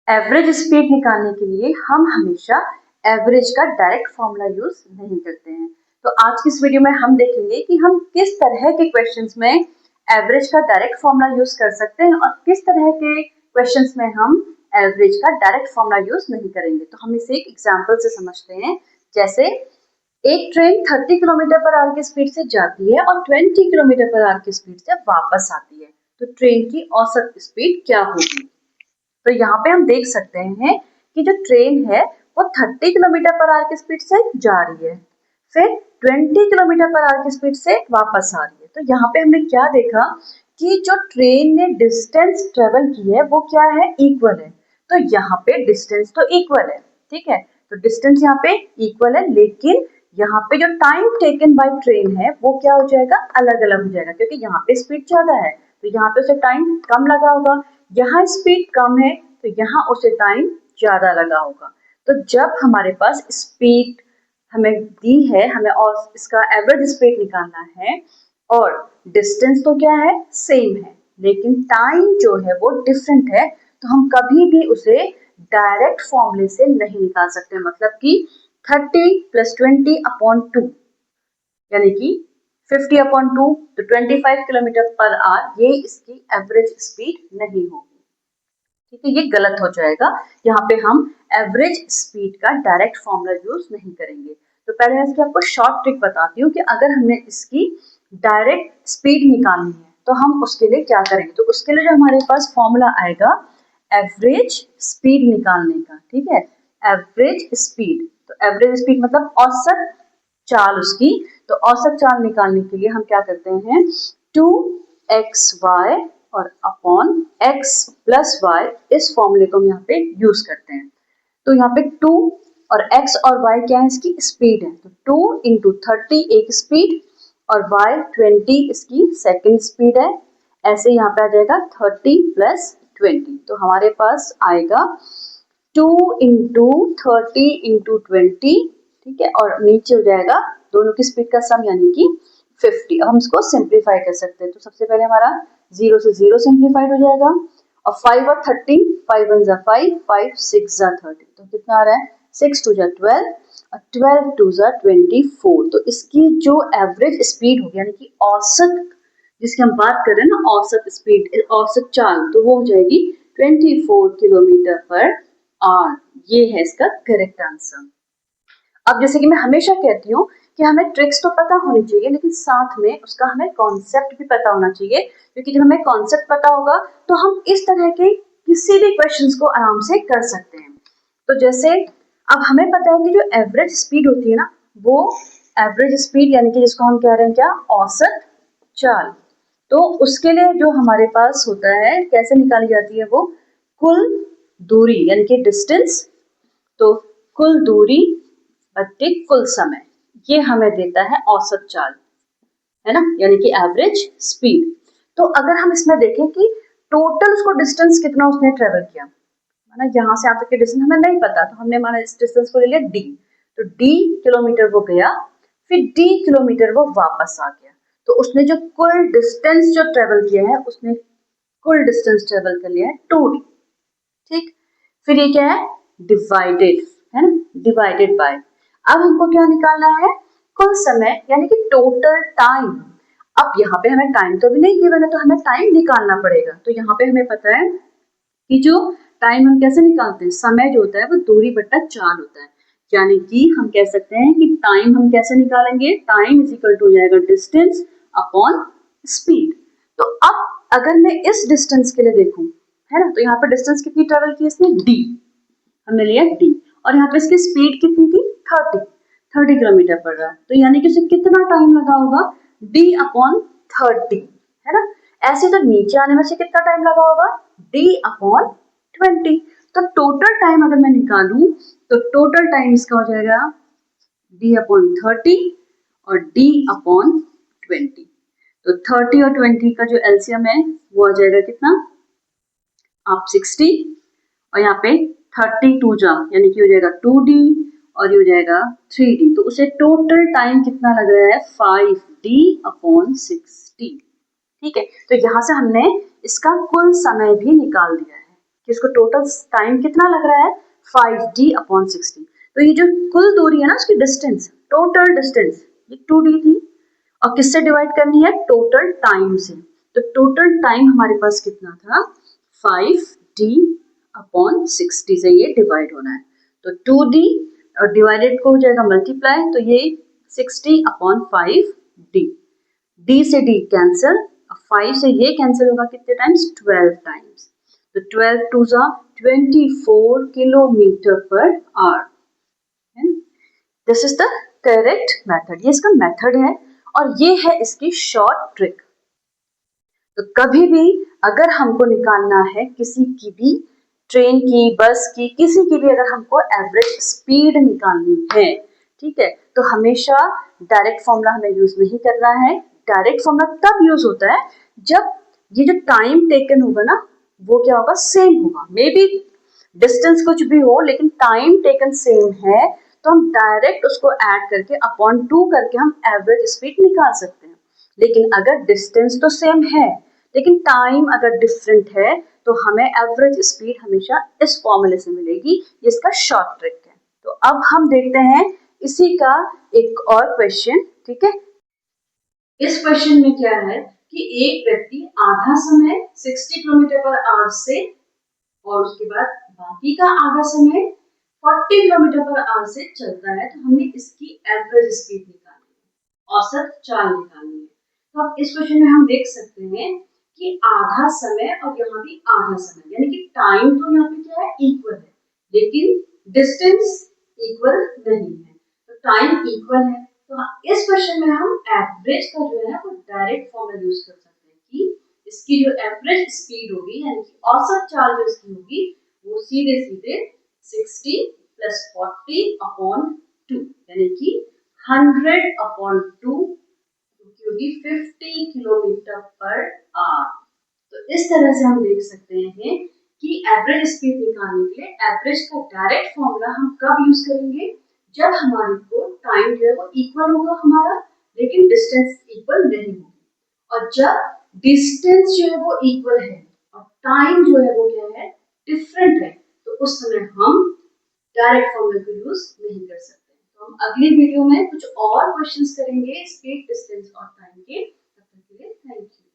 Average speed निकालने के लिए हम हमेशा एवरेज का डायरेक्ट फॉर्मूला यूज नहीं करते हैं। तो आज की इस वीडियो में हम देखेंगे कि हम किस तरह के क्वेश्चंस में एवरेज का डायरेक्ट फॉर्मूला यूज कर सकते हैं और किस तरह के क्वेश्चंस में हम एवरेज का डायरेक्ट फॉर्मूला यूज नहीं करेंगे। तो हम इसे एक एग्जांपल से समझते हैं। जैसे एक ट्रेन 30 किलोमीटर पर आवर की स्पीड से जाती है और 20 किलोमीटर पर आवर की स्पीड से वापस आती है, तो ट्रेन की औसत स्पीड क्या होगी। तो यहाँ पे हम देख सकते हैं कि जो ट्रेन है वो 30 किलोमीटर पर आवर की स्पीड से जा रही है, फिर 20 किलोमीटर पर आवर की स्पीड से वापस आ रही है। तो यहाँ पे हमने क्या देखा कि जो ट्रेन ने डिस्टेंस ट्रेवल की है वो क्या है, इक्वल है। तो यहाँ पे डिस्टेंस तो इक्वल है, ठीक है, तो डिस्टेंस यहाँ पे इक्वल है, लेकिन यहाँ पे जो टाइम टेकन बाय ट्रेन है वो क्या हो जाएगा, अलग अलग हो जाएगा, क्योंकि यहाँ पे स्पीड ज्यादा है तो यहाँ पे उसे टाइम कम लगा होगा, यहाँ स्पीड कम है तो यहाँ उसे टाइम ज्यादा लगा होगा। तो जब हमारे पास स्पीड हमें दी है, हमें और इसका एवरेज स्पीड निकालना है और डिस्टेंस तो क्या है, सेम है, लेकिन टाइम जो है वो डिफरेंट है, तो हम कभी भी उसे डायरेक्ट फॉर्मूले से नहीं निकाल सकते। मतलब कि 30 + 20/2 यानी कि 50/2 तो 25 किलोमीटर पर आवर, ये इसकी एवरेज स्पीड नहीं होगी, ठीक है, ये गलत हो जाएगा। यहाँ पे हम एवरेज स्पीड का डायरेक्ट फॉर्मूला यूज नहीं करेंगे। तो पहले मैं इसकी आपको शॉर्ट ट्रिक बताती हूँ कि अगर हमने इसकी डायरेक्ट स्पीड निकालनी है तो हम उसके लिए क्या करेंगे। तो उसके लिए जो हमारे पास फॉर्मूला आएगा एवरेज स्पीड निकालने का, ठीक है, एवरेज स्पीड, तो एवरेज स्पीड मतलब औसत चाल उसकी। तो औसत चाल निकालने के लिए हम क्या करते हैं, 2xy और अपॉन x + y, इस फॉर्मूले को हम यहाँ पे यूज करते हैं। तो यहाँ पे 2 और x और y क्या है, इसकी स्पीड है, तो 2 × 30 एक स्पीड और y 20 इसकी सेकंड स्पीड है। ऐसे यहाँ पे आ जाएगा 30 + 20, तो हमारे पास आएगा 2 × 30 × 20, ठीक है, और नीचे हो जाएगा दोनों की स्पीड का सम यानी कि 50। अब हम इसको सिंप्लीफाई कर सकते हैं। तो सबसे पहले हमारा 0 से 0 सिंप्लीफाइड हो जाएगा और 5 और 30, 5 1 = 5, 5 6 = 30, तो कितना आ रहा है, 6 2 = 12 और 12 2 = 24। तो इसकी जो एवरेज स्पीड होगी यानी कि औसत, जिसकी हम बात कर रहे हैं ना, औसत स्पीड, औसत चाल, तो वो हो जाएगी 24 किलोमीटर पर आवर। ये है इसका करेक्ट आंसर। अब जैसे कि मैं हमेशा कहती हूँ कि हमें ट्रिक्स तो पता होनी चाहिए, लेकिन साथ में उसका हमें कॉन्सेप्ट भी पता होना चाहिए, क्योंकि जब हमें कॉन्सेप्ट पता होगा तो हम इस तरह के किसी भी क्वेश्चंस को आराम से कर सकते हैं। तो जैसे अब हमें पता है कि जो एवरेज स्पीड होती है ना, वो एवरेज स्पीड यानी कि जिसको हम कह रहे हैं क्या, औसत चाल। तो उसके लिए जो हमारे पास होता है, कैसे निकाली जाती है वो, कुल दूरी यानी कि डिस्टेंस, तो कुल दूरी बट्टे कुल समय, ये हमें देता है औसत चाल, है ना, यानी कि एवरेज स्पीड। तो अगर हम इसमें देखें कि टोटल उसको डिस्टेंस कितना उसने ट्रेवल किया, माना यहाँ से यहाँ तक के डिस्टेंस हमें नहीं पता, तो हमने माना इस डिस्टेंस को ले लिया d, तो d किलोमीटर वो गया, फिर d किलोमीटर वो वापस आ गया, तो उसने जो कुल डिस्टेंस जो ट्रेवल किया है, उसने कुल डिस्टेंस ट्रेवल कर लिया है 2d, ठीक। फिर ये क्या है, डिवाइडेड, है ना, डिवाइडेड बाय, अब हमको क्या निकालना है, कुल समय यानी कि टोटल टाइम। अब यहाँ पे हमें टाइम तो भी नहीं गिवन है, तो हमें टाइम निकालना पड़ेगा। तो यहाँ पे हमें पता है कि जो टाइम हम कैसे निकालते हैं, समय जो होता है वो दूरी बट्टा चाल होता है, यानी कि हम कह सकते हैं कि टाइम हम कैसे निकालेंगे, टाइम = हो जाएगा डिस्टेंस अपॉन स्पीड। तो अब अगर मैं इस डिस्टेंस के लिए देखूं, है ना, तो यहाँ पर डिस्टेंस कितनी ट्रेवल की इसने, d, हमने लिया d, और यहाँ पे इसकी स्पीड कितनी थी, 30 किलोमीटर पर रहा, तो यानी कि उसे कितना टाइम लगा होगा, d/30, है ना। ऐसे तो नीचे आने में से कितना टाइम लगा होगा, d/20। तो टोटल टाइम अगर मैं निकालूं तो टोटल टाइम इसका हो जाएगा d/30 और d/20। तो 30 और 20 का जो एलसीएम है वो आ जाएगा कितना, आप 60, और यहाँ पे 32 जा यानी कि हो जाएगा 2d और ये हो जाएगा 3d, तो उसे टोटल टाइम कितना लग रहा है, 5d/60, ठीक है। तो यहाँ से हमने इसका कुल समय भी निकाल दिया है, कि इसको टोटल टाइम कितना लग रहा है 5d/60। तो ये जो कुल दूरी है ना उसकी डिस्टेंस, टोटल डिस्टेंस ये 2d थी और किससे डिवाइड करनी है टोटल टाइम से। तो टोटल टाइम हमारे पास कितना था 5d/60 से ये डिवाइड होना है। तो 2d और डिवाइडेड को हो जाएगा मल्टीप्लाई, तो ये 60/5d, d से d कैंसिल, 5 से ये कैंसिल होगा कितने टाइम्स 12 टाइम्स। तो 12 2 जा 24 kilometre per hour. This is the correct method, ये इसका मेथड है और ये है इसकी शॉर्ट ट्रिक। तो कभी भी अगर हमको निकालना है किसी की भी ट्रेन की, बस की, किसी की भी अगर हमको एवरेज स्पीड निकालनी है, ठीक है, तो हमेशा डायरेक्ट फॉर्मूला हमें यूज नहीं करना है। डायरेक्ट फॉर्मूला तब यूज होता है जब ये जो टाइम टेकन होगा ना वो क्या होगा सेम होगा, मे बी डिस्टेंस कुछ भी हो लेकिन टाइम टेकन सेम है, तो हम डायरेक्ट उसको ऐड करके अपॉन 2 करके हम एवरेज स्पीड निकाल सकते हैं। लेकिन अगर डिस्टेंस तो सेम है लेकिन टाइम अगर डिफरेंट है तो हमें एवरेज स्पीड हमेशा इस फॉर्मूले से मिलेगी, जिसका शॉर्ट ट्रिक है। तो अब हम देखते हैं इसी का एक और क्वेश्चन, ठीक है। इस क्वेश्चन में क्या है कि एक व्यक्ति आधा समय 60 किलोमीटर पर आवर से और उसके बाद बाकी का आधा समय 40 किलोमीटर पर आवर से चलता है, तो हमें इसकी एवरेज स्पीड निकालनी है, औसत चाल निकालनी है। तो अब इस क्वेश्चन में हम देख सकते हैं कि आधा समय और यहाँ भी आधा समय, यानी कि टाइम तो यहाँ पे क्या है इक्वल है लेकिन डिस्टेंस इक्वल नहीं है। तो टाइम इक्वल है तो इस क्वेश्चन में हम एवरेज का जो है वो डायरेक्ट फॉर्मूला यूज कर सकते हैं कि इसकी जो एवरेज स्पीड होगी यानी कि औसत चाल जो इसकी होगी वो सीधे सीधे 60 + 40/2 यानी कि 100/2 होगी 50 किलोमीटर पर आवर। तो इस तरह से हम देख सकते हैं कि एवरेज स्पीड निकालने के लिए एवरेज का डायरेक्ट फॉर्मूला हम कब यूज करेंगे जब हमारे को टाइम जो है वो इक्वल होगा हमारा लेकिन डिस्टेंस इक्वल नहीं होगी, और जब डिस्टेंस जो है वो इक्वल है और टाइम जो है वो क्या है डिफरेंट है, तो उस समय हम डायरेक्ट फॉर्मूला को यूज नहीं कर सकते। तो हम अगली वीडियो में कुछ और क्वेश्चंस करेंगे स्पीड, डिस्टेंस और टाइम के। तब तक के लिए थैंक यू।